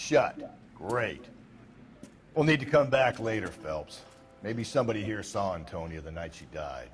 Shut. Great. We'll need to come back later, Phelps. Maybe somebody here saw Antonia the night she died.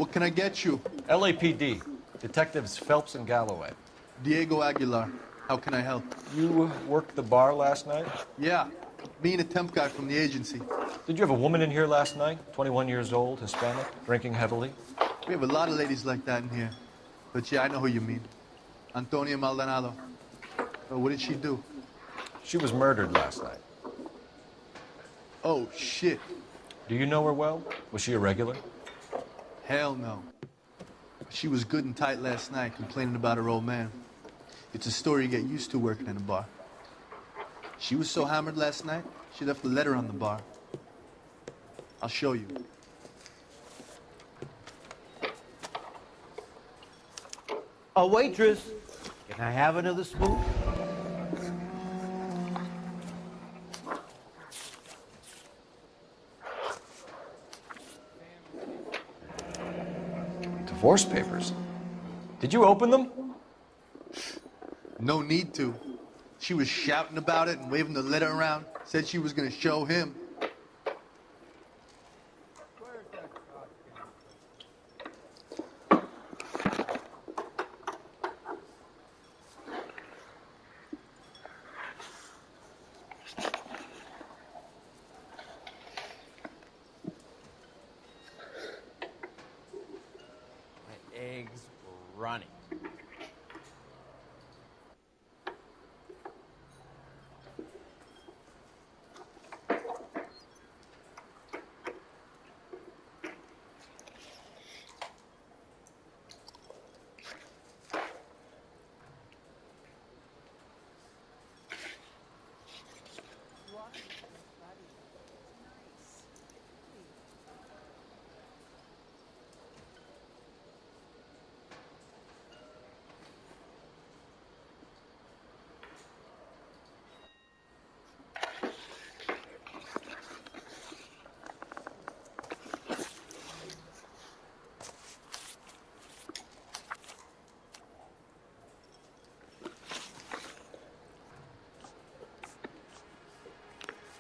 What can I get you? LAPD. Detectives Phelps and Galloway. Diego Aguilar. How can I help? You worked the bar last night? Yeah. Me and a temp guy from the agency. Did you have a woman in here last night? 21 years old, Hispanic, drinking heavily? We have a lot of ladies like that in here. But yeah, I know who you mean. Antonia Maldonado. What did she do? She was murdered last night. Oh, shit. Do you know her well? Was she a regular? Hell no. She was good and tight last night, complaining about her old man. It's a story you get used to working in a bar. She was so hammered last night, she left a letter on the bar. I'll show you. A waitress, can I have another spoon? Divorce papers. Did you open them? No need to. She was shouting about it and waving the letter around. Said she was gonna show him. Eggs running.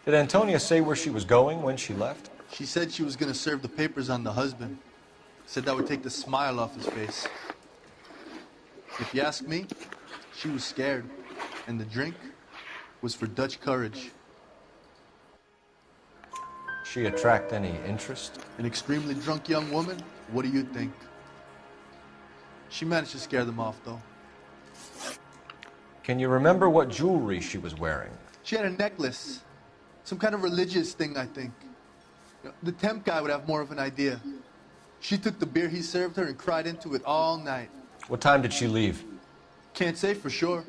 Did Antonia say where she was going when she left? She said she was gonna serve the papers on the husband. Said that would take the smile off his face. If you ask me, she was scared. And the drink was for Dutch courage. She attract any interest? An extremely drunk young woman? What do you think? She managed to scare them off, though. Can you remember what jewelry she was wearing? She had a necklace. Some kind of religious thing, I think. The temp guy would have more of an idea. She took the beer he served her and cried into it all night. What time did she leave? Can't say for sure.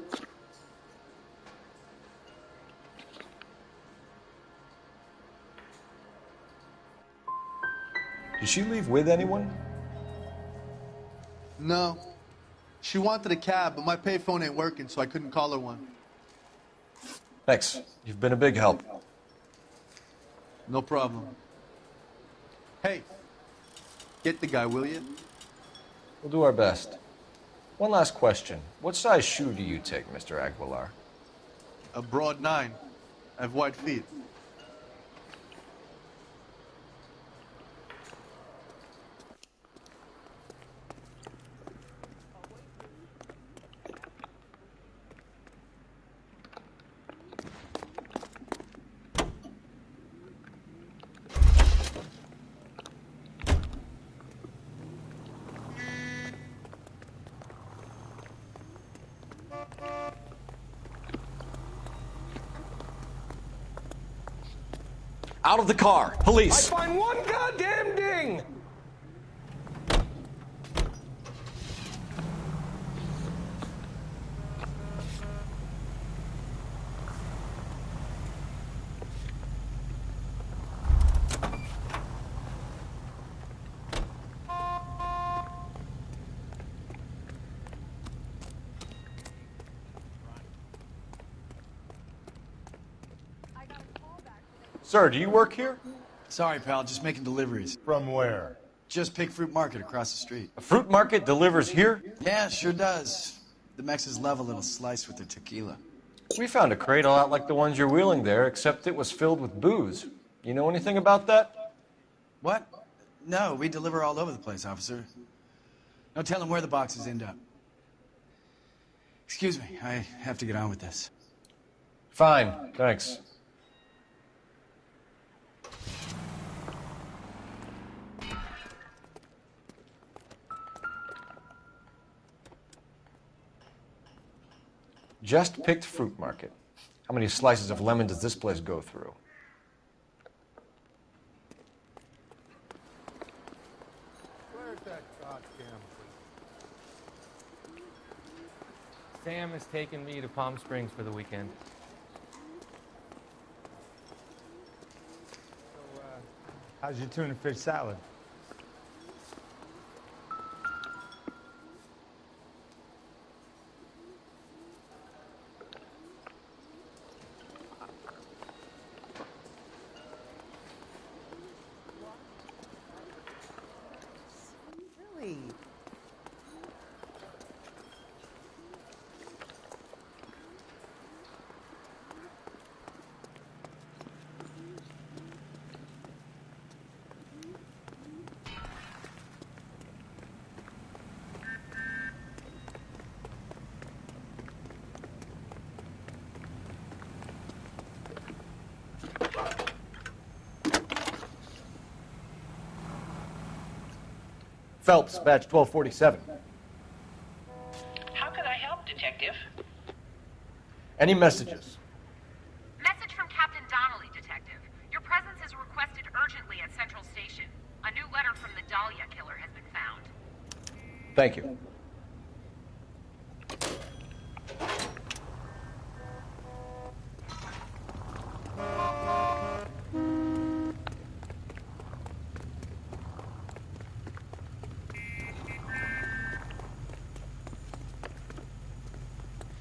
Did she leave with anyone? No. She wanted a cab, but my payphone ain't working, so I couldn't call her one. Thanks. You've been a big help. No problem. Hey, get the guy, will you? We'll do our best. One last question. What size shoe do you take, Mr. Aguilar? A broad 9. I have wide feet. Out of the car! Police! I find one goddamn ding! Sir, do you work here? Sorry, pal, just making deliveries. From where? Just Pig Fruit Market across the street. A fruit market delivers here? Yeah, sure does. The Mexes love a little slice with their tequila. We found a crate a lot like the ones you're wheeling there, except it was filled with booze. You know anything about that? What? No, we deliver all over the place, officer. No telling where the boxes end up. Excuse me, I have to get on with this. Fine, thanks. Just picked fruit market. How many slices of lemon does this place go through? Where's that goddamn thing? Sam has taken me to Palm Springs for the weekend. So, how's your tuna fish salad? Really? Phelps, badge 1247. How can I help, Detective? Any messages? Message from Captain Donnelly, Detective. Your presence is requested urgently at Central Station. A new letter from the Dahlia killer has been found. Thank you.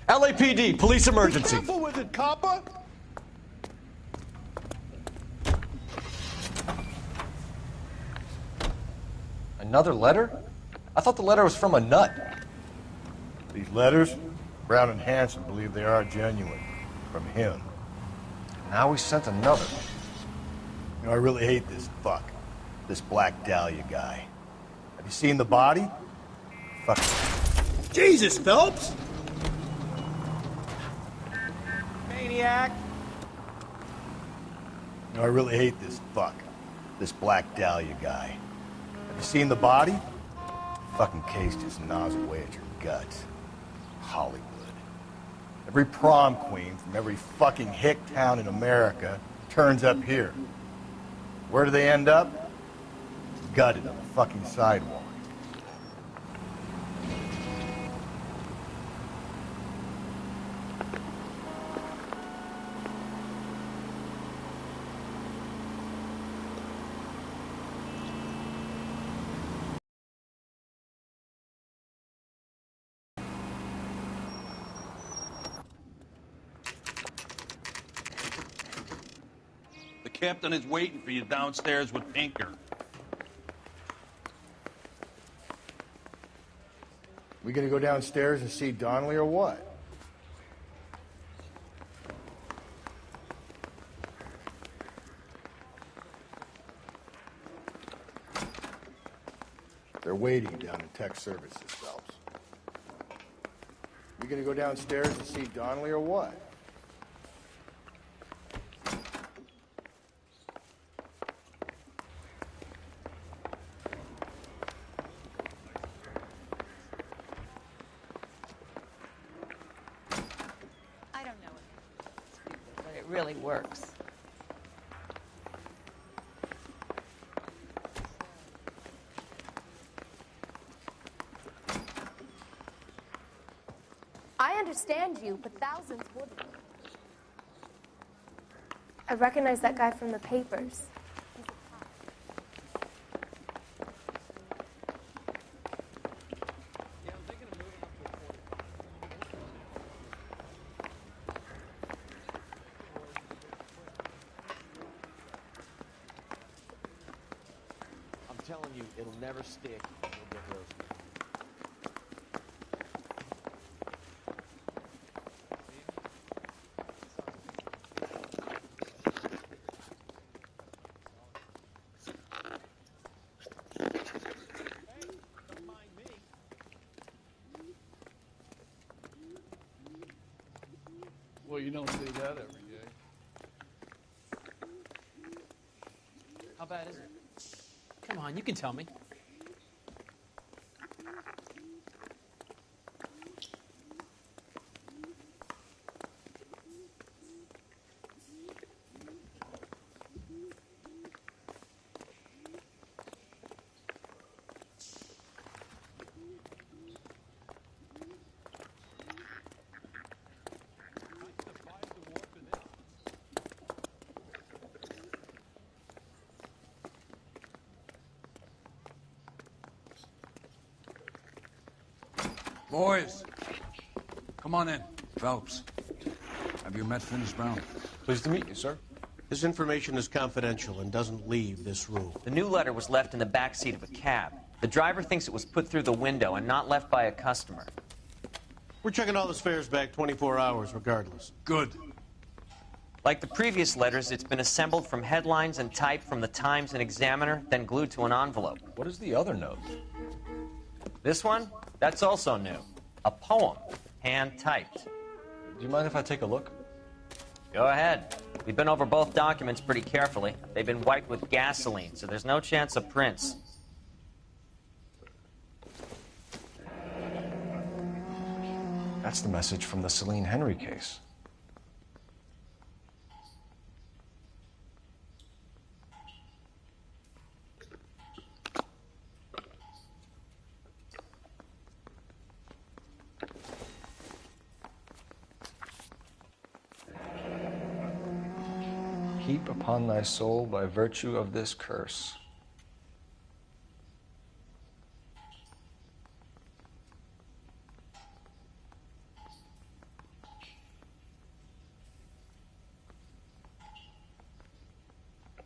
LAPD, police emergency. Careful with it, copper! Another letter? I thought the letter was from a nut. These letters, Brown and Hanson believe they are genuine. From him. Now we sent another. You know, I really hate this fuck. This Black Dahlia guy. Have you seen the body? Fuck. Jesus, Phelps! Maniac! You know, I really hate this fuck. This Black Dahlia guy. Have you seen the body? Fucking case just gnaws away at your guts. Hollywood. Every prom queen from every fucking hick town in America turns up here. Where do they end up? Gutted on the fucking sidewalk. The captain is waiting for you downstairs with Pinker. We gonna go downstairs and see Donnelly or what? They're waiting down in tech services, Phelps. We gonna go downstairs and see Donnelly or what? I don't know but it really works. I understand you, but thousands wouldn't. I recognize that guy from the papers. I'm telling you, it'll never stick. You'll get roasted. Well, you don't see that every day. How bad is it? Come on, you can tell me. Boys, come on in. Phelps, have you met Finis Brown? Pleased to meet you, sir. This information is confidential and doesn't leave this room. The new letter was left in the back seat of a cab. The driver thinks it was put through the window and not left by a customer. We're checking all his fares back 24 hours regardless. Good. Like the previous letters, it's been assembled from headlines and typed from the Times and Examiner, then glued to an envelope. What is the other note? This one? That's also new. A poem, hand-typed. Do you mind if I take a look? Go ahead. We've been over both documents pretty carefully. They've been wiped with gasoline, so there's no chance of prints. That's the message from the Celine Henry case. Heap upon thy soul by virtue of this curse.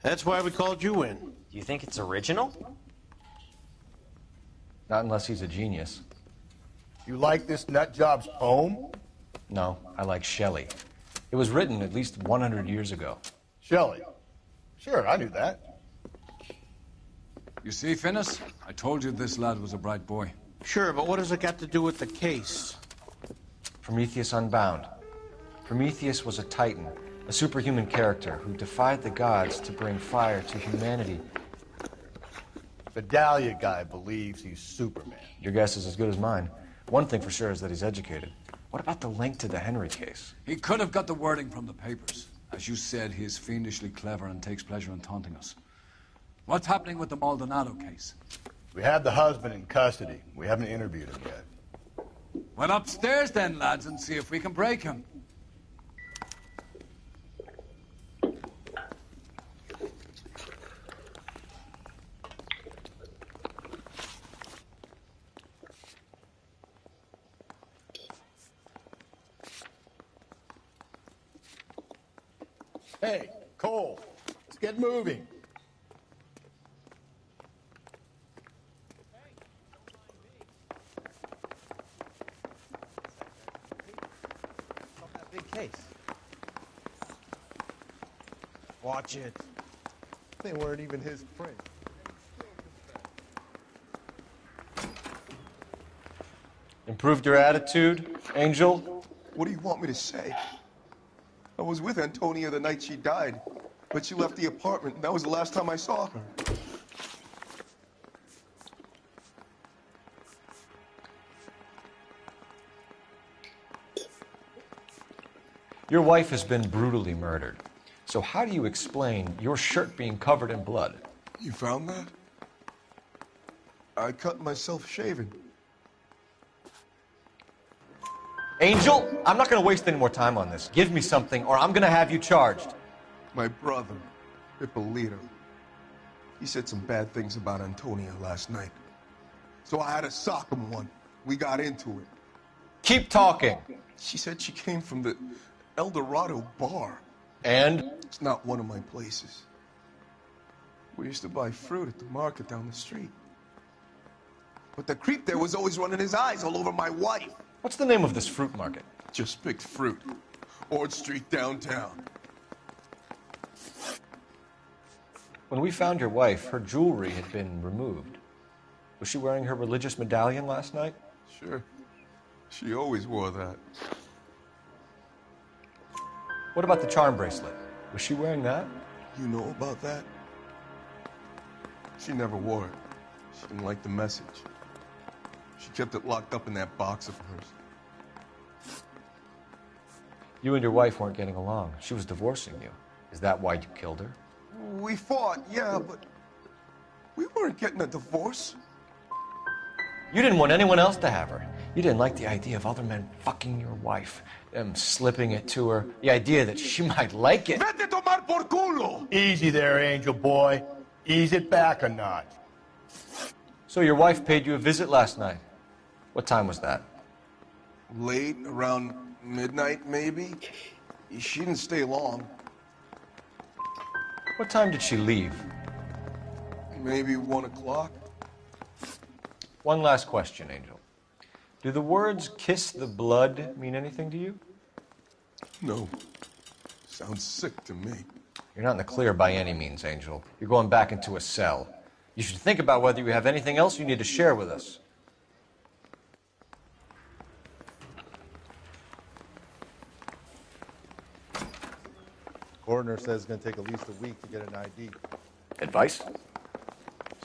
That's why we called you in. Do you think it's original? Not unless he's a genius. You like this nutjob's poem? No, I like Shelley. It was written at least 100 years ago. Shelley? Sure, I knew that. You see, Finis? I told you this lad was a bright boy. Sure, but what has it got to do with the case? Prometheus Unbound. Prometheus was a titan, a superhuman character who defied the gods to bring fire to humanity. The Dahlia guy believes he's Superman. Your guess is as good as mine. One thing for sure is that he's educated. What about the link to the Henry case? He could have got the wording from the papers. As you said, he is fiendishly clever and takes pleasure in taunting us. What's happening with the Maldonado case? We have the husband in custody. We haven't interviewed him yet. Well, upstairs then, lads, and see if we can break him. Hey, Cole, let's get moving. That big case. Watch it. They weren't even his print. Improved your attitude, Angel? What do you want me to say? I was with Antonia the night she died, but she left the apartment, and that was the last time I saw her. Your wife has been brutally murdered. So how do you explain your shirt being covered in blood? You found that? I cut myself shaving. Angel, I'm not going to waste any more time on this. Give me something, or I'm going to have you charged. My brother, Ippolito, he said some bad things about Antonia last night. So I had to sock him one. We got into it. Keep talking. She said she came from the El Dorado bar. And? It's not one of my places. We used to buy fruit at the market down the street. But the creep there was always running his eyes all over my wife. What's the name of this fruit market? Just picked fruit. Ord Street downtown. When we found your wife, her jewelry had been removed. Was she wearing her religious medallion last night? Sure. She always wore that. What about the charm bracelet? Was she wearing that? You know about that? She never wore it. She didn't like the message. She kept it locked up in that box of hers. You and your wife weren't getting along. She was divorcing you. Is that why you killed her? We fought, yeah, but we weren't getting a divorce. You didn't want anyone else to have her. You didn't like the idea of other men fucking your wife, them slipping it to her, the idea that she might like it. Vete tomar por culo! Easy there, Angel Boy. Ease it back a notch. So your wife paid you a visit last night. What time was that? Late, around midnight, maybe. She didn't stay long. What time did she leave? Maybe 1 o'clock. One last question, Angel. Do the words kiss the blood mean anything to you? No. Sounds sick to me. You're not in the clear by any means, Angel. You're going back into a cell. You should think about whether you have anything else you need to share with us. Coroner says it's going to take at least a week to get an ID. Advice?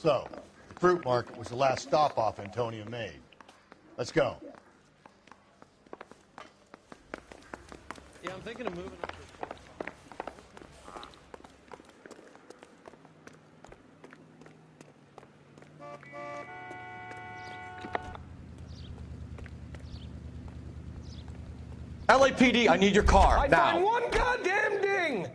So, the fruit market was the last stop off Antonia made. Let's go. Yeah, I'm thinking of moving up to LAPD, I need your car, now. Find one goddamn ding!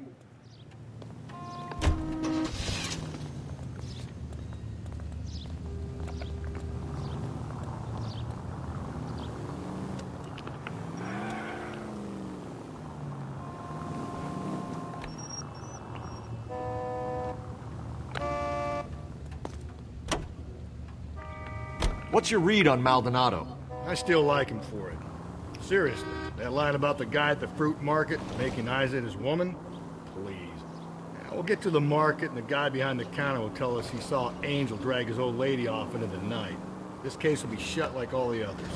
What's your read on Maldonado? I still like him for it. Seriously, that line about the guy at the fruit market making eyes at his woman? Please. Now, we'll get to the market and the guy behind the counter will tell us he saw Angel drag his old lady off into the night. This case will be shut like all the others.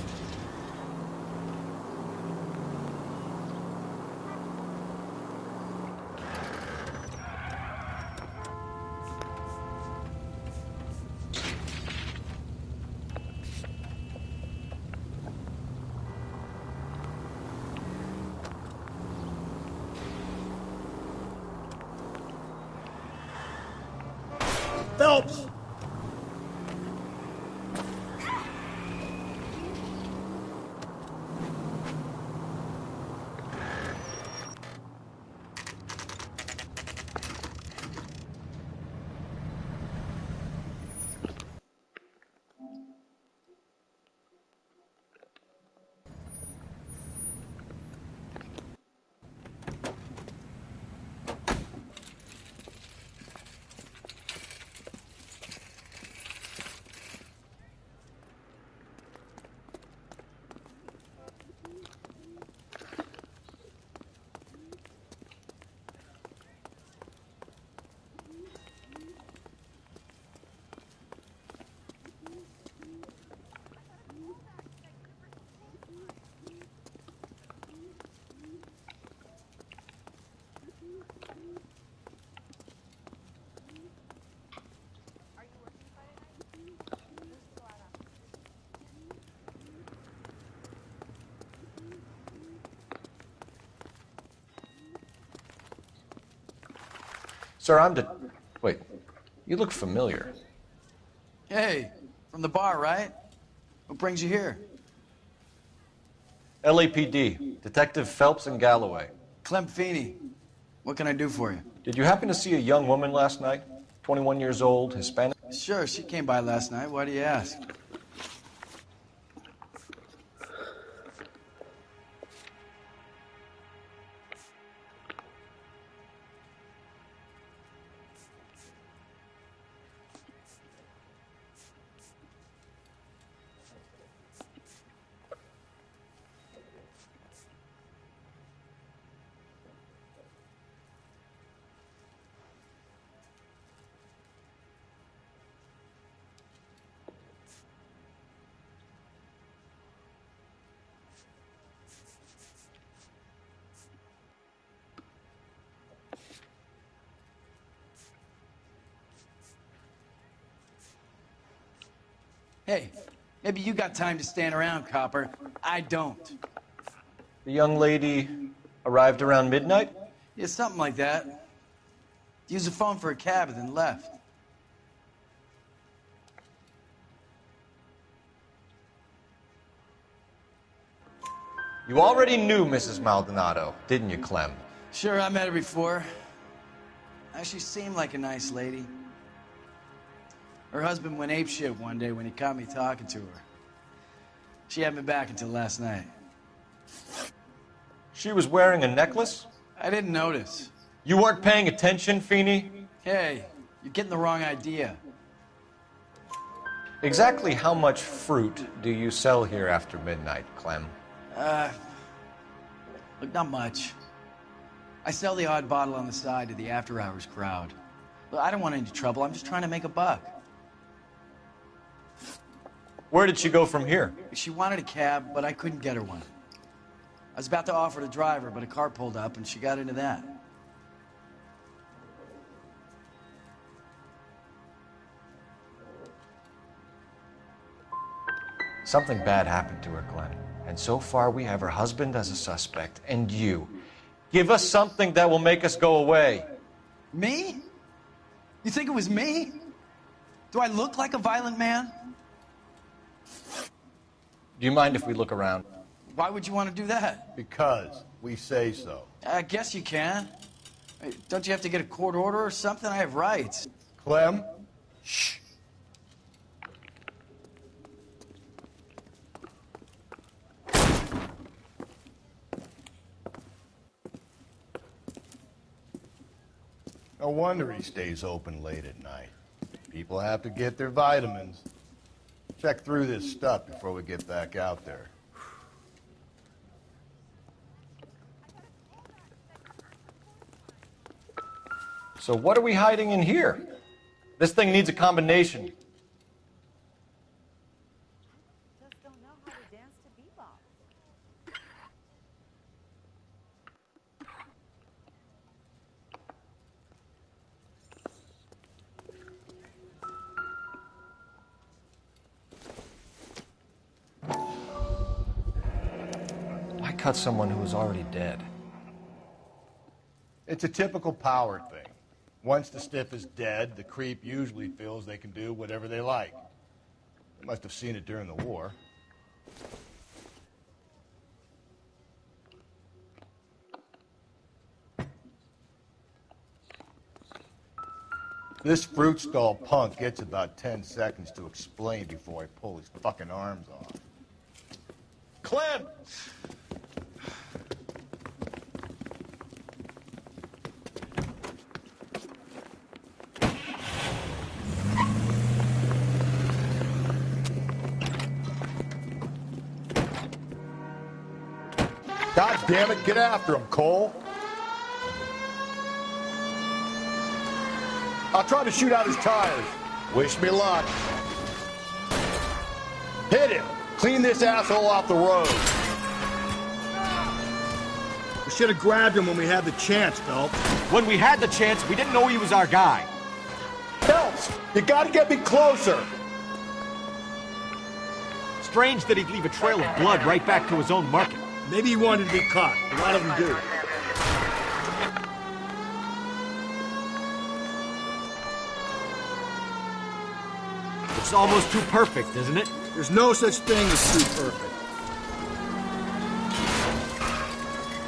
Phelps! Sir, Wait, you look familiar. Hey, from the bar, right? What brings you here? LAPD, Detective Phelps and Galloway. Clem Feeney. What can I do for you? Did you happen to see a young woman last night? 21 years old, Hispanic? Sure, she came by last night. Why do you ask? Hey, maybe you got time to stand around, copper. I don't. The young lady arrived around midnight? Yeah, something like that. Used the phone for a cab and then left. You already knew Mrs. Maldonado, didn't you, Clem? Sure, I met her before. She seemed like a nice lady. Her husband went apeshit one day when he caught me talking to her. She had me back until last night. She was wearing a necklace? I didn't notice. You weren't paying attention, Feeney? Hey, you're getting the wrong idea. Exactly how much fruit do you sell here after midnight, Clem? Look, not much. I sell the odd bottle on the side to the after-hours crowd. Look, I don't want any trouble. I'm just trying to make a buck. Where did she go from here? She wanted a cab, but I couldn't get her one. I was about to offer to drive her, but a car pulled up, and she got into that. Something bad happened to her, Clem. And so far, we have her husband as a suspect, and you. Give us something that will make us go away. Me? You think it was me? Do I look like a violent man? Do you mind if we look around? Why would you want to do that? Because we say so. I guess you can. Don't you have to get a court order or something? I have rights. Clem? Shh. No wonder he stays open late at night. People have to get their vitamins. Check through this stuff before we get back out there. So what are we hiding in here? This thing needs a combination. Just don't know how to dance to bebop. Why cut someone who was already dead? It's a typical power thing. Once the stiff is dead, the creep usually feels they can do whatever they like. They must have seen it during the war. This fruit stall punk gets about 10 seconds to explain before I pull his fucking arms off. Clem! God damn it, get after him, Cole. I'll try to shoot out his tires. Wish me luck. Hit him. Clean this asshole off the road. We should have grabbed him when we had the chance, Phelps. When we had the chance, we didn't know he was our guy. Phelps, you gotta get me closer. Strange that he'd leave a trail of blood right back to his own market. Maybe he wanted to be caught. A lot of them do. It's almost too perfect, isn't it? There's no such thing as too perfect.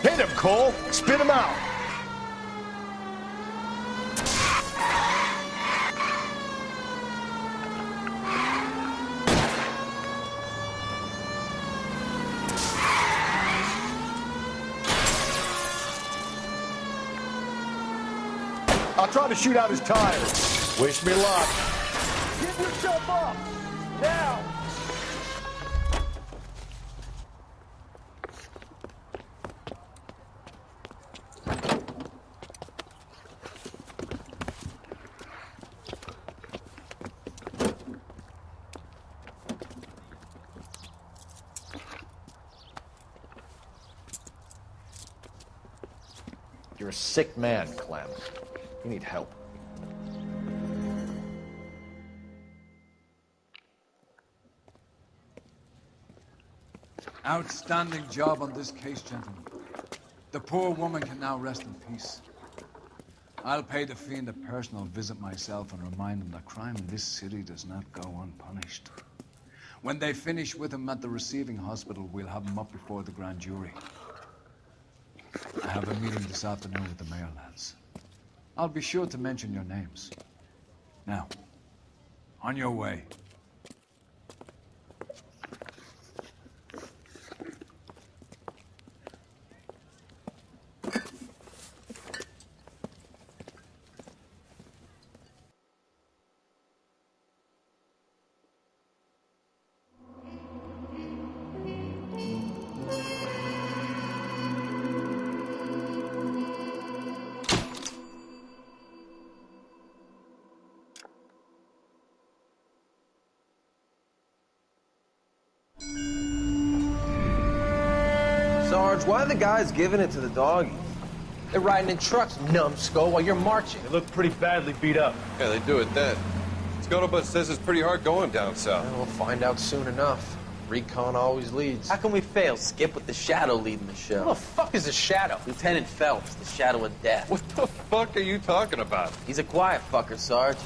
Hit him, Cole. Spit him out. I'll try to shoot out his tires. Wish me luck. Give yourself up! Now! You're a sick man, Clem. You need help. Outstanding job on this case, gentlemen. The poor woman can now rest in peace. I'll pay the fiend a personal visit myself and remind him that crime in this city does not go unpunished. When they finish with him at the receiving hospital, we'll have him up before the grand jury. I have a meeting this afternoon with the mayor, lads. I'll be sure to mention your names. Now, on your way. Sarge, why are the guys giving it to the doggies? They're riding in trucks, numbskull, while you're marching. They look pretty badly beat up. Yeah, they do at that. Scuttlebutt says it's pretty hard going down south. We'll find out soon enough. Recon always leads. How can we fail, Skip, with the Shadow leading the show? Who the fuck is the Shadow? Lieutenant Phelps, the Shadow of Death. What the fuck are you talking about? He's a quiet fucker, Sarge.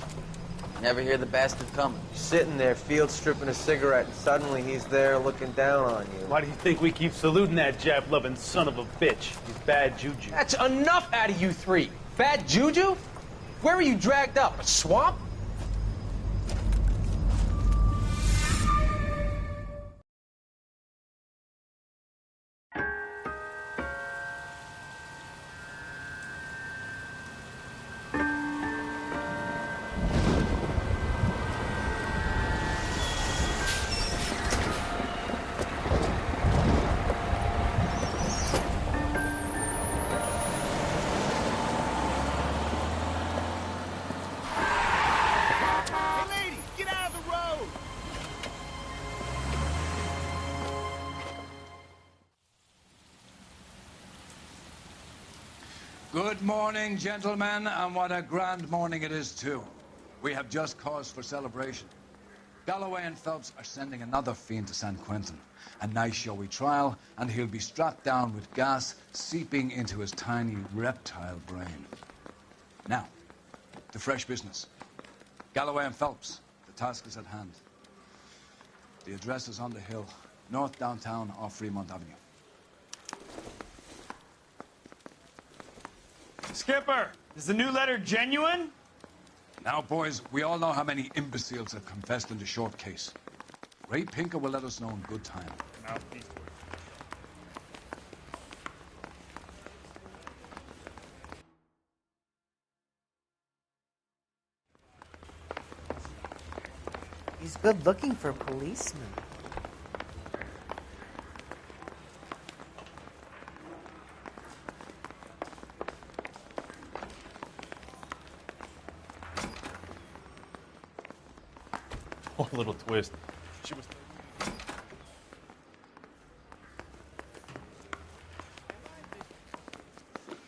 Never hear the bastard coming. You're sitting there, field stripping a cigarette, and suddenly he's there looking down on you. Why do you think we keep saluting that Jap-loving son of a bitch? He's bad juju. That's enough out of you three. Bad juju? Where were you dragged up? A swamp? Good morning, gentlemen, and what a grand morning it is, too. We have just cause for celebration. Galloway and Phelps are sending another fiend to San Quentin. A nice showy trial, and he'll be strapped down with gas seeping into his tiny reptile brain. Now, to fresh business. Galloway and Phelps, the task is at hand. The address is on the hill, north downtown off Fremont Avenue. Skipper, is the new letter genuine? Now, boys, we all know how many imbeciles have confessed in the short case. Ray Pinker will let us know in good time. He's good looking for a policeman. One little twist. She was...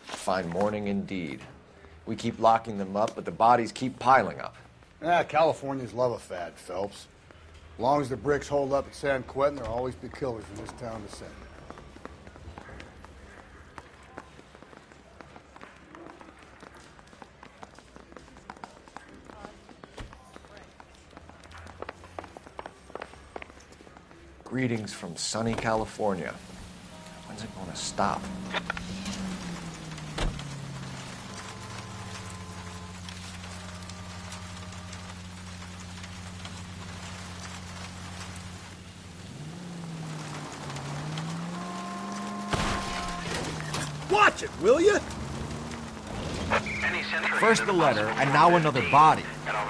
Fine morning indeed. We keep locking them up, but the bodies keep piling up. Yeah, Californians love a fad, Phelps. As long as the bricks hold up at San Quentin, there'll always be killers in this town to send. Greetings from sunny California. When's it going to stop? Watch it, will you? First the letter, and now another body.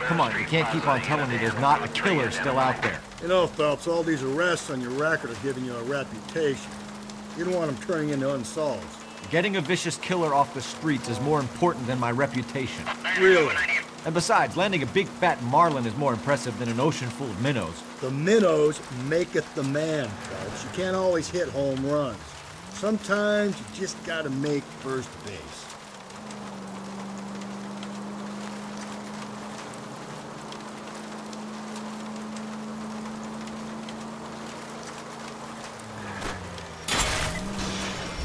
Come on, you can't keep on telling me there's not a killer still out there. You know, Phelps, all these arrests on your record are giving you a reputation. You don't want them turning into unsolved. Getting a vicious killer off the streets is more important than my reputation. Really? And besides, landing a big fat marlin is more impressive than an ocean full of minnows. The minnows maketh the man, Phelps. You can't always hit home runs. Sometimes you just gotta make first base.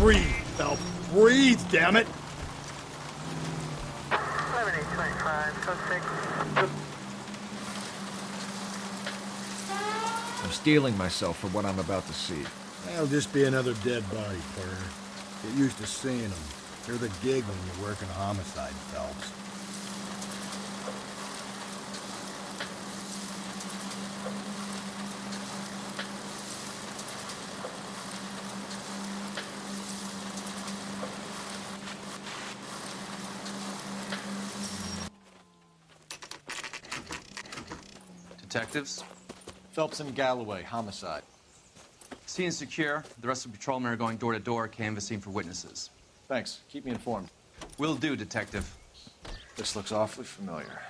Breathe, Phelps. Breathe, damn it! 11825, code 6. I'm steeling myself for what I'm about to see. That'll just be another dead body, partner. Get used to seeing them. They're the gig when you're working a homicide, Phelps. Detectives? Phelps and Galloway, homicide. Scene secure. The rest of the patrolmen are going door to door, canvassing for witnesses. Thanks. Keep me informed. Will do, Detective. This looks awfully familiar.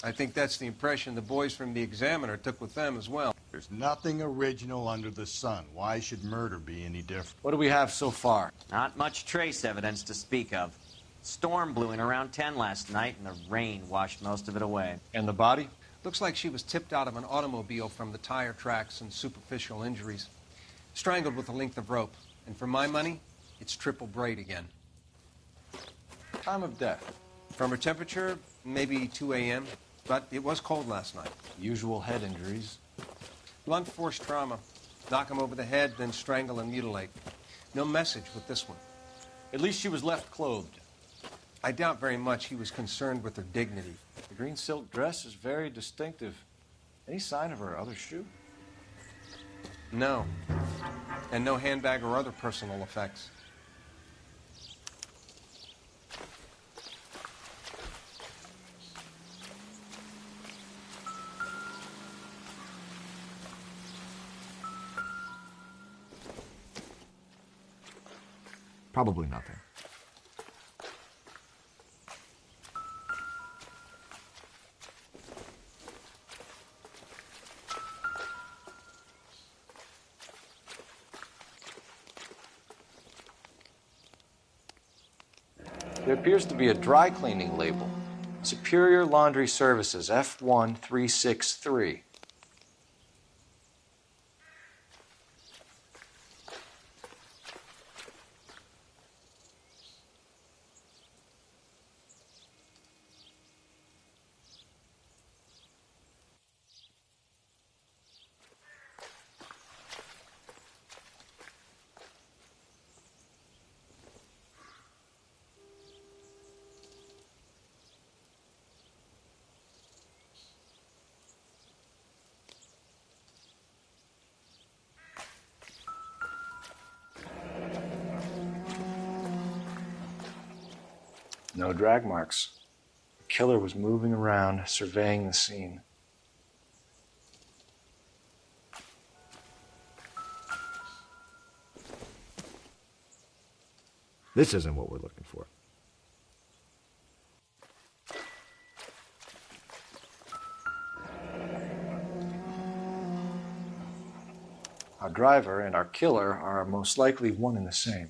I think that's the impression the boys from the Examiner took with them as well. There's nothing original under the sun. Why should murder be any different? What do we have so far? Not much trace evidence to speak of. Storm blew in around 10 last night, and the rain washed most of it away. And the body? Looks like she was tipped out of an automobile from the tire tracks and superficial injuries. Strangled with a length of rope. And for my money, it's triple braid again. Time of death? From her temperature, maybe 2 a.m., but it was cold last night. Usual head injuries. Blunt force trauma. Knock him over the head, then strangle and mutilate. No message with this one. At least she was left clothed. I doubt very much he was concerned with her dignity. The green silk dress is very distinctive. Any sign of her other shoe? No. And no handbag or other personal effects. Probably nothing. There appears to be a dry cleaning label. Superior Laundry Services, F1363. No drag marks. The killer was moving around, surveying the scene. This isn't what we're looking for. Our driver and our killer are most likely one and the same.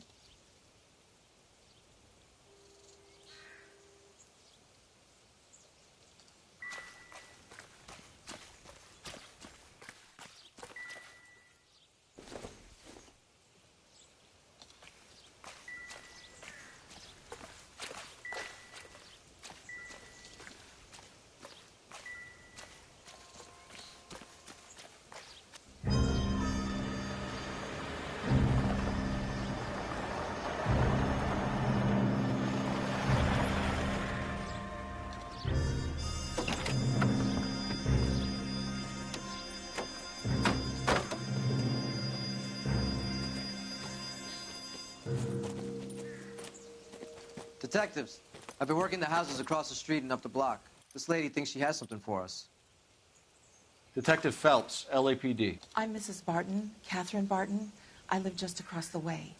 Detectives, I've been working the houses across the street and up the block. This lady thinks she has something for us. Detective Phelps, LAPD. I'm Mrs. Barton, Catherine Barton. I live just across the way.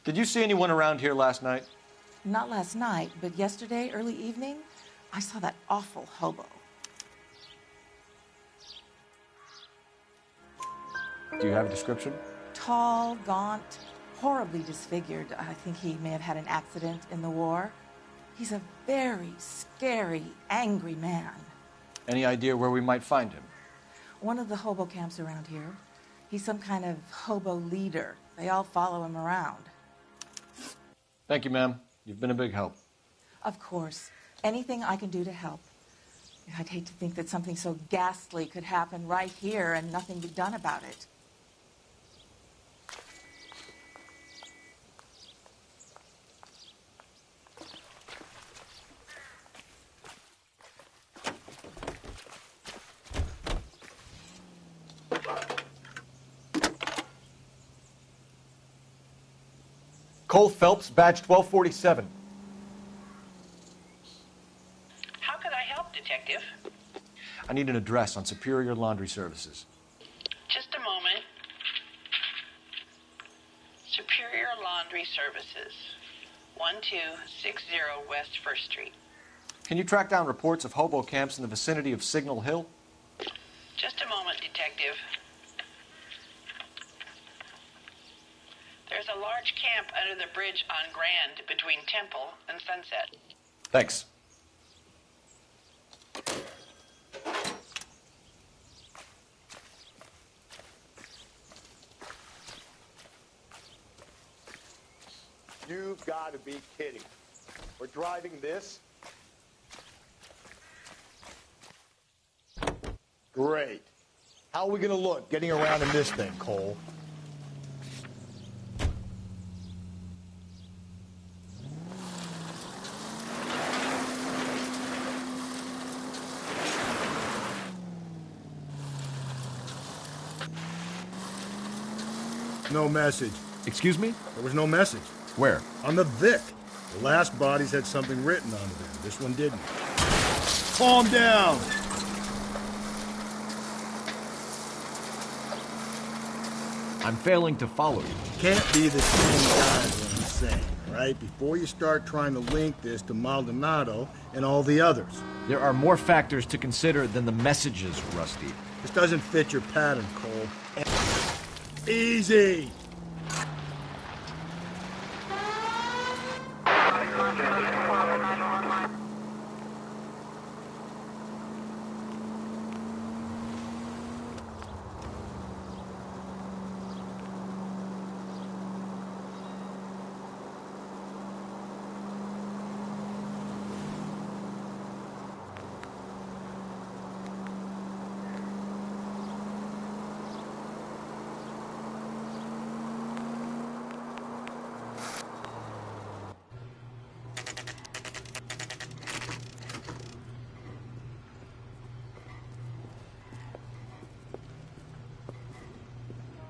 Did you see anyone around here last night? Not last night, but yesterday, early evening, I saw that awful hobo. Do you have a description? Tall, gaunt, horribly disfigured. I think he may have had an accident in the war. He's a very scary, angry man. Any idea where we might find him? One of the hobo camps around here. He's some kind of hobo leader. They all follow him around. Thank you, ma'am. You've been a big help. Of course. Anything I can do to help. I'd hate to think that something so ghastly could happen right here and nothing be done about it. Cole Phelps, badge 1247. How can I help, Detective? I need an address on Superior Laundry Services. Just a moment. Superior Laundry Services, 1260 West 1st Street. Can you track down reports of hobo camps in the vicinity of Signal Hill? Just a moment, Detective. There's a large camp under the bridge on Grand between Temple and Sunset. Thanks. You've got to be kidding. We're driving this? Great. How are we gonna look getting around in this thing, Cole? No message. Excuse me? There was no message. Where? On the Vic. The last bodies had something written on them. This one didn't. Calm down! I'm failing to follow you. Can't be the same guy, is what I'm saying, right? Before you start trying to link this to Maldonado and all the others. There are more factors to consider than the messages, Rusty. This doesn't fit your pattern, Cole. Easy!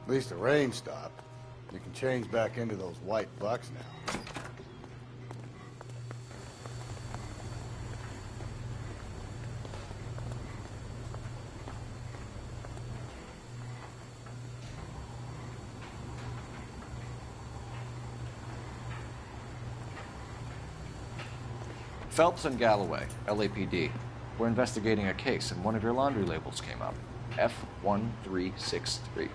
At least the rain stopped. You can change back into those white bucks now. Phelps and Galloway, LAPD. We're investigating a case, and one of your laundry labels came up. F1363.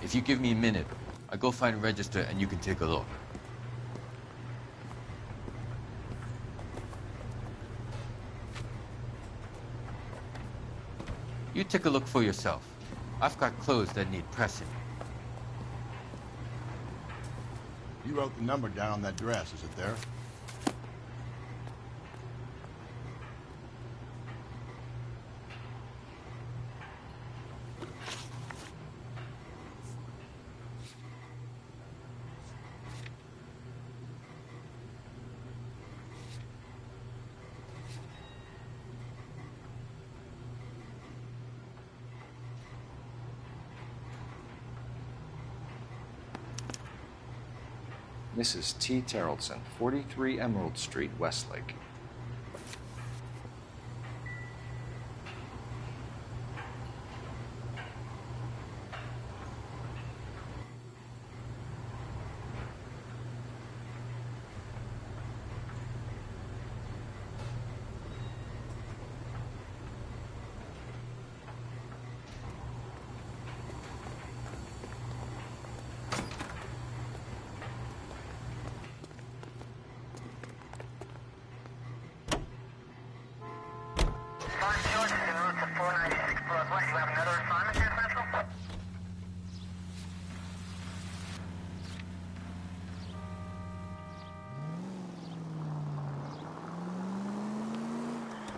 If you give me a minute, I'll go find a register and you can take a look. You take a look for yourself. I've got clothes that need pressing. You wrote the number down on that dress, is it there? Mrs. T. Terrellson, 43 Emerald Street, Westlake.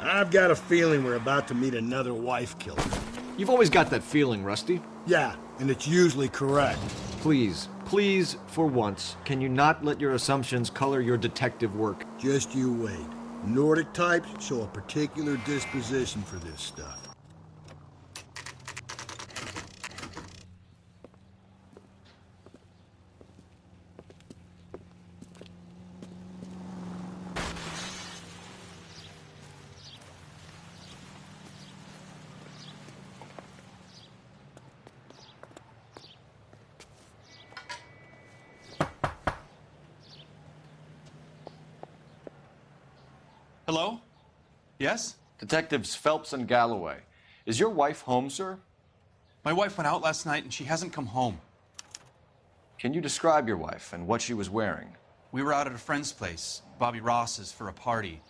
I've got a feeling we're about to meet another wife killer. You've always got that feeling, Rusty. Yeah, and it's usually correct. Please, please, for once, can you not let your assumptions color your detective work? Just you wait. Nordic types show a particular disposition for this stuff. Hello? Yes? Detectives Phelps and Galloway. Is your wife home, sir? My wife went out last night and she hasn't come home. Can you describe your wife and what she was wearing? We were out at a friend's place, Bobby Ross's, for a party.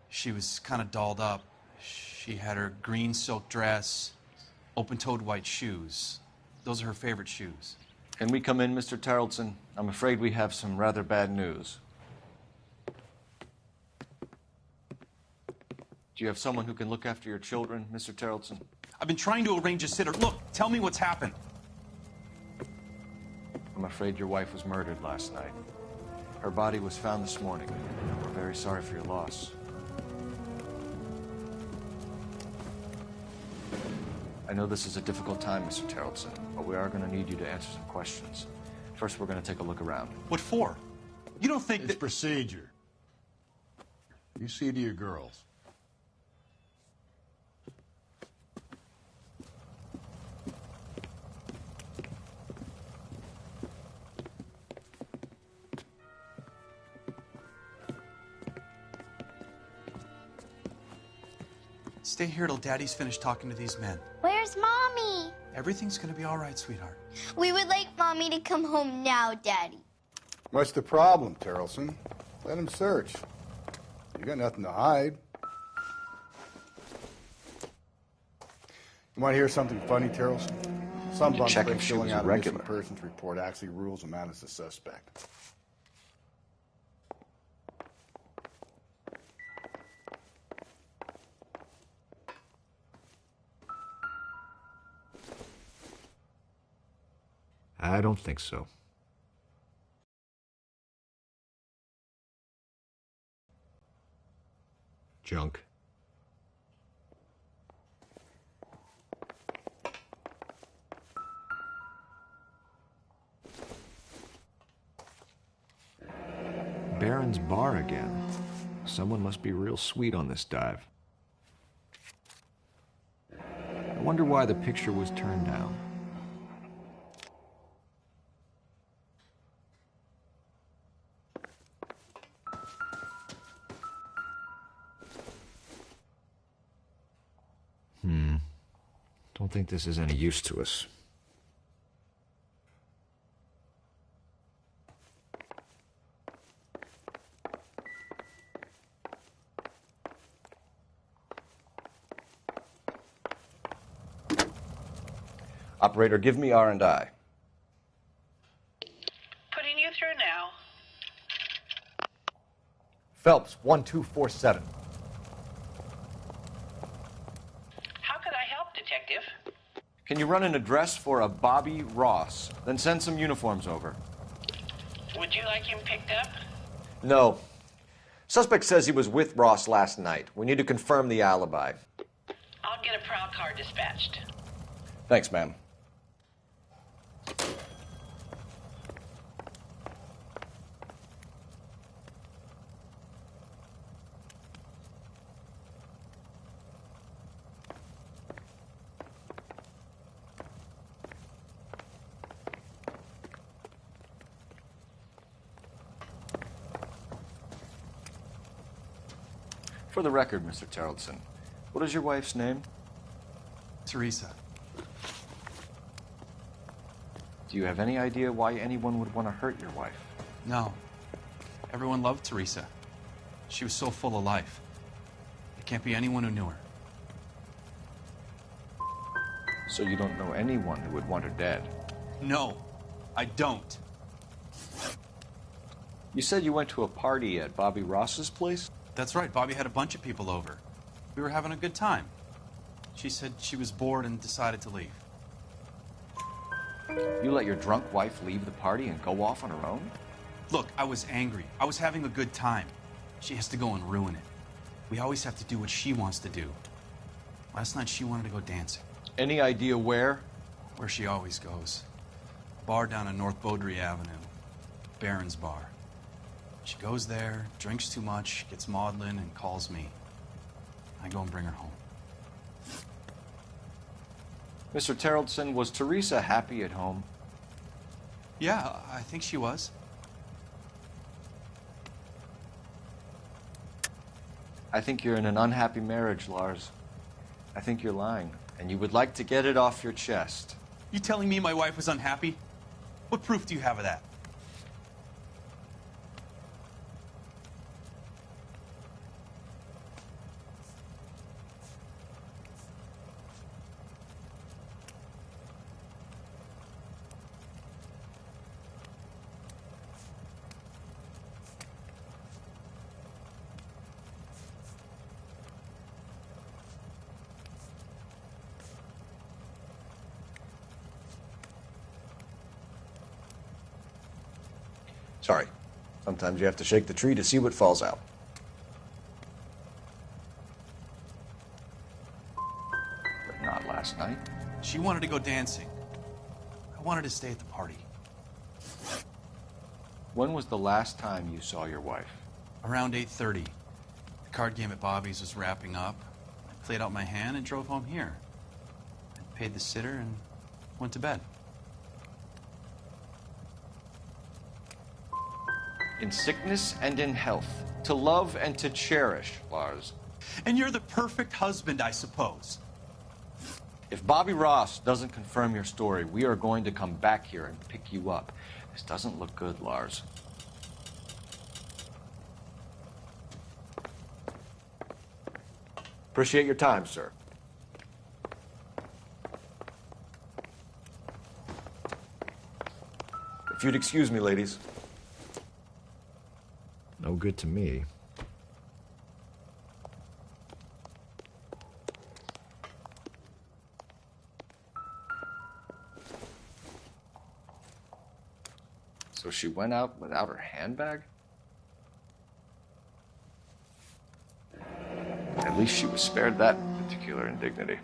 She was kind of dolled up. She had her green silk dress, open-toed white shoes. Those are her favorite shoes. Can we come in, Mr. Tarleton? I'm afraid we have some rather bad news. Do you have someone who can look after your children, Mr. Tarleton? I've been trying to arrange a sitter. Look, tell me what's happened. I'm afraid your wife was murdered last night. Her body was found this morning. We're very sorry for your loss. I know this is a difficult time, Mr. Tarleton, but we are going to need you to answer some questions. First, we're going to take a look around. What for? You don't think It's procedure. You see to your girls. Stay here till Daddy's finished talking to these men. Where's Mommy? Everything's gonna be all right, sweetheart. We would like Mommy to come home now, Daddy. What's the problem, Tarleton? Let him search. You got nothing to hide. You want to hear something funny, Tarleton? Some bum check fake if she filling was out a irregular. missing persons report actually rules him out as a suspect. I don't think so. Junk. Baron's bar again. Someone must be real sweet on this dive. I wonder why the picture was turned down. Don't think this is any use to us. Operator, give me R&I. Putting you through now. Phelps, 1247. How could I help, Detective? Can you run an address for a Bobby Ross? Then send some uniforms over. Would you like him picked up? No. Suspect says he was with Ross last night. We need to confirm the alibi. I'll get a prowl car dispatched. Thanks, ma'am. For the record, Mr. Tarleton, what is your wife's name? Teresa. Do you have any idea why anyone would want to hurt your wife? No. Everyone loved Teresa. She was so full of life. There can't be anyone who knew her. So you don't know anyone who would want her dead? No, I don't. You said you went to a party at Bobby Ross's place? That's right. Bobby had a bunch of people over. We were having a good time. She said she was bored and decided to leave. You let your drunk wife leave the party and go off on her own? Look, I was angry. I was having a good time. She has to go and ruin it. We always have to do what she wants to do. Last night she wanted to go dancing. Any idea where? Where she always goes. A bar down on North Beaudry Avenue. Barron's Bar. She goes there, drinks too much, gets maudlin, and calls me. I go and bring her home. Mr. Terrellson, was Teresa happy at home? Yeah, I think she was. I think you're in an unhappy marriage, Lars. I think you're lying, and you would like to get it off your chest. You telling me my wife was unhappy? What proof do you have of that? Sorry. Sometimes you have to shake the tree to see what falls out. But not last night. She wanted to go dancing. I wanted to stay at the party. When was the last time you saw your wife? Around 8:30. The card game at Bobby's was wrapping up. I played out my hand and drove home here. I paid the sitter and went to bed. In sickness and in health, to love and to cherish, Lars. And you're the perfect husband, I suppose. If Bobby Ross doesn't confirm your story, we are going to come back here and pick you up. This doesn't look good, Lars. Appreciate your time, sir. If you'd excuse me, ladies. No good to me. So she went out without her handbag? At least she was spared that particular indignity.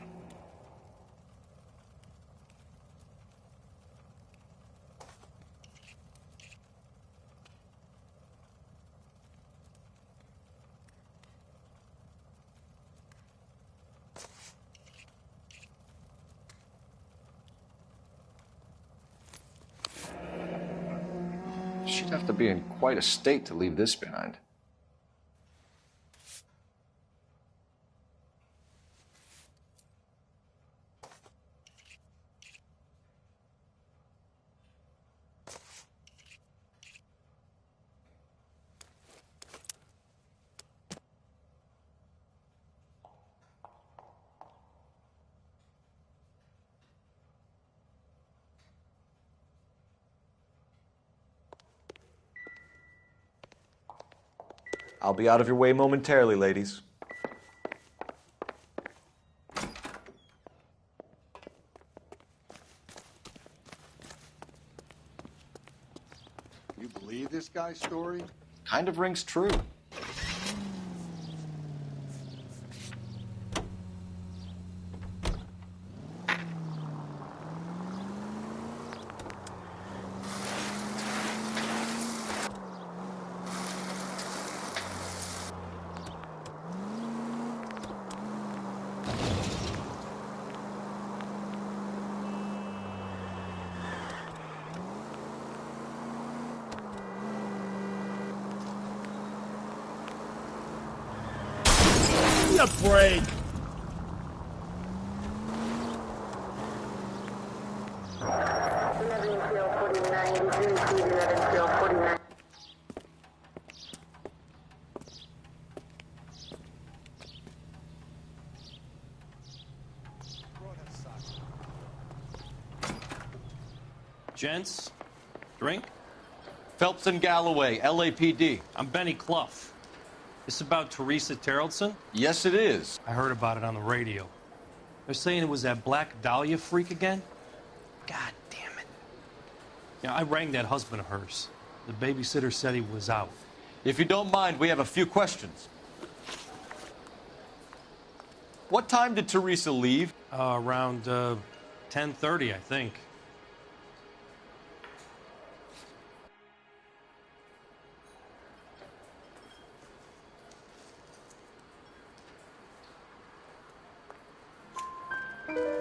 She'd have to be in quite a state to leave this behind. I'll be out of your way momentarily, ladies. You believe this guy's story? Kind of rings true. A break. Gents, drink? Phelps and Galloway, LAPD. I'm Benny Clough. This about Teresa Terrellson? Yes, it is. I heard about it on the radio. They're saying it was that Black Dahlia freak again? God damn it. Yeah, I rang that husband of hers. The babysitter said he was out. If you don't mind, we have a few questions. What time did Teresa leave? Around 10:30, I think.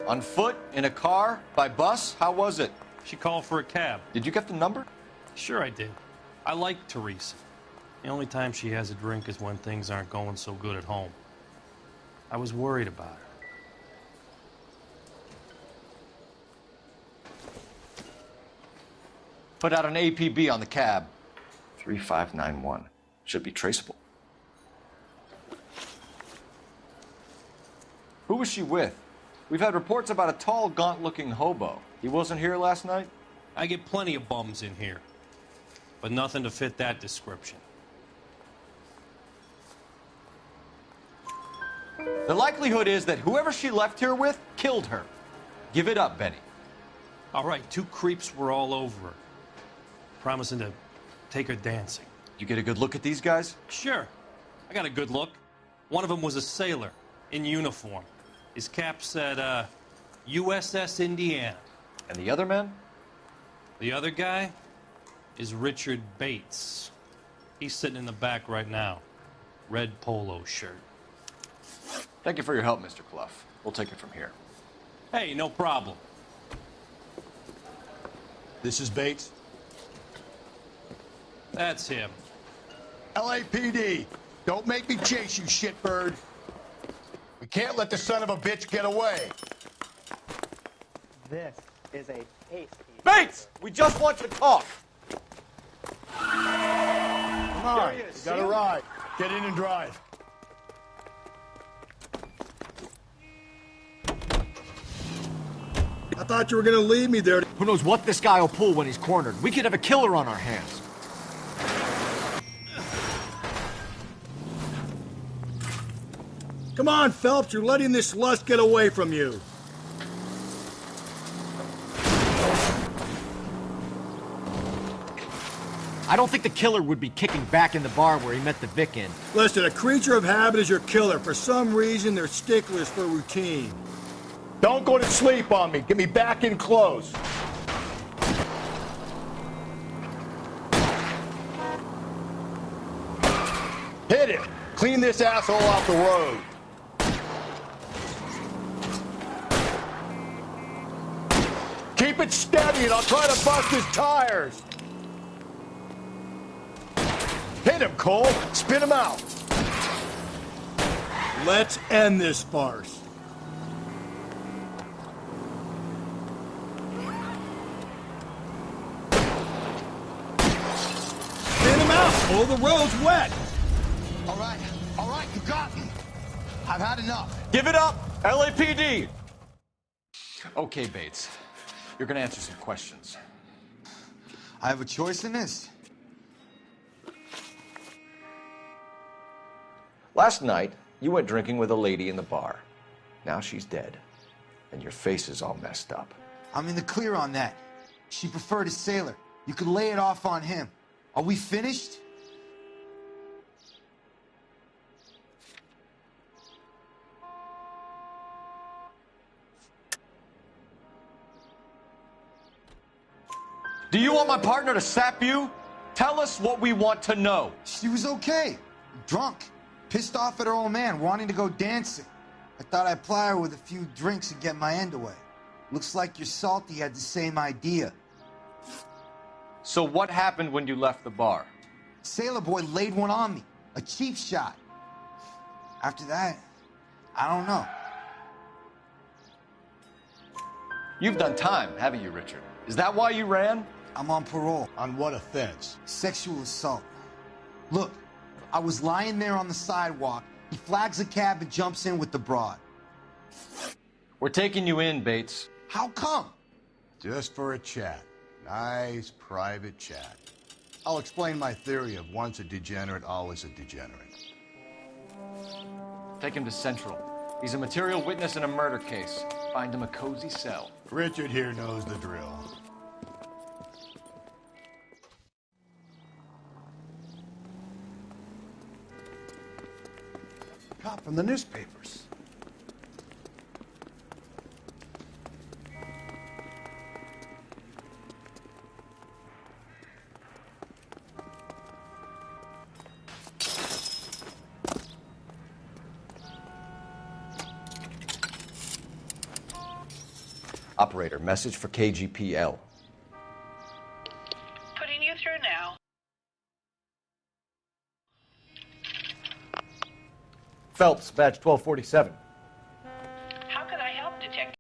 On foot? In a car? By bus? How was it? She called for a cab. Did you get the number? Sure I did. I like Teresa. The only time she has a drink is when things aren't going so good at home. I was worried about her. Put out an APB on the cab. 3591. Should be traceable. Who was she with? We've had reports about a tall, gaunt-looking hobo. He wasn't here last night? I get plenty of bums in here, but nothing to fit that description. The likelihood is that whoever she left here with killed her. Give it up, Benny. All right, 2 creeps were all over her, promising to take her dancing. You get a good look at these guys? Sure. I got a good look. One of them was a sailor in uniform. His cap said, USS Indiana. And the other men? The other guy is Richard Bates. He's sitting in the back right now. Red polo shirt. Thank you for your help, Mr. Clough. We'll take it from here. Hey, no problem. This is Bates. That's him. LAPD, don't make me chase you, shitbird. We can't let the son of a bitch get away. This is a tasty... Bates! We just want to talk. Come on, you got a ride. Get in and drive. I thought you were gonna leave me there. Who knows what this guy will pull when he's cornered? We could have a killer on our hands. Come on, Phelps, you're letting this lust get away from you. I don't think the killer would be kicking back in the bar where he met the Vic in. Listen, a creature of habit is your killer. For some reason, they're sticklers for routine. Don't go to sleep on me. Get me back in close. Hit it. Clean this asshole off the road. Keep it steady and I'll try to bust his tires. Hit him, Cole. Spin him out. Let's end this farce. Spin him out. Oh, the road's wet. All right, you got me. I've had enough. Give it up, LAPD. Okay, Bates. You're gonna answer some questions. I have a choice in this. Last night, you went drinking with a lady in the bar. Now she's dead, and your face is all messed up. I'm in the clear on that. She preferred a sailor. You could lay it off on him. Are we finished? Do you want my partner to sap you? Tell us what we want to know. She was okay. Drunk. Pissed off at her old man, wanting to go dancing. I thought I'd ply her with a few drinks and get my end away. Looks like your Salty had the same idea. So what happened when you left the bar? Sailor boy laid one on me. A cheap shot. After that, I don't know. You've done time, haven't you, Richard? Is that why you ran? I'm on parole. On what offense? Sexual assault. Look, I was lying there on the sidewalk. He flags a cab and jumps in with the broad. We're taking you in, Bates. How come? Just for a chat. Nice private chat. I'll explain my theory of once a degenerate, always a degenerate. Take him to Central. He's a material witness in a murder case. Find him a cozy cell. Richard here knows the drill. Cop from the newspapers. Operator, message for KGPL. Putting you through now. Phelps, badge 1247. How could I help, Detective?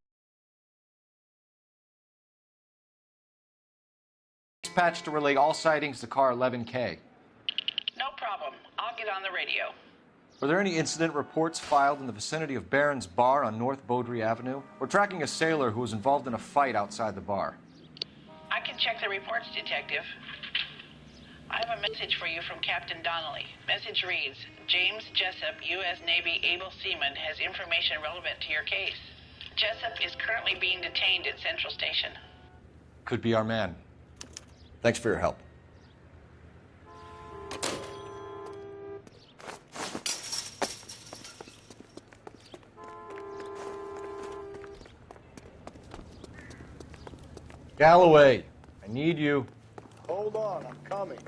Dispatch to relay all sightings to car 11K. No problem. I'll get on the radio. Were there any incident reports filed in the vicinity of Barron's Bar on North Beaudry Avenue? We're tracking a sailor who was involved in a fight outside the bar. I can check the reports, Detective. I have a message for you from Captain Donnelly. Message reads, James Jessup, U.S. Navy able seaman, has information relevant to your case. Jessup is currently being detained at Central Station. Could be our man. Thanks for your help. Galloway, I need you. Hold on, I'm coming.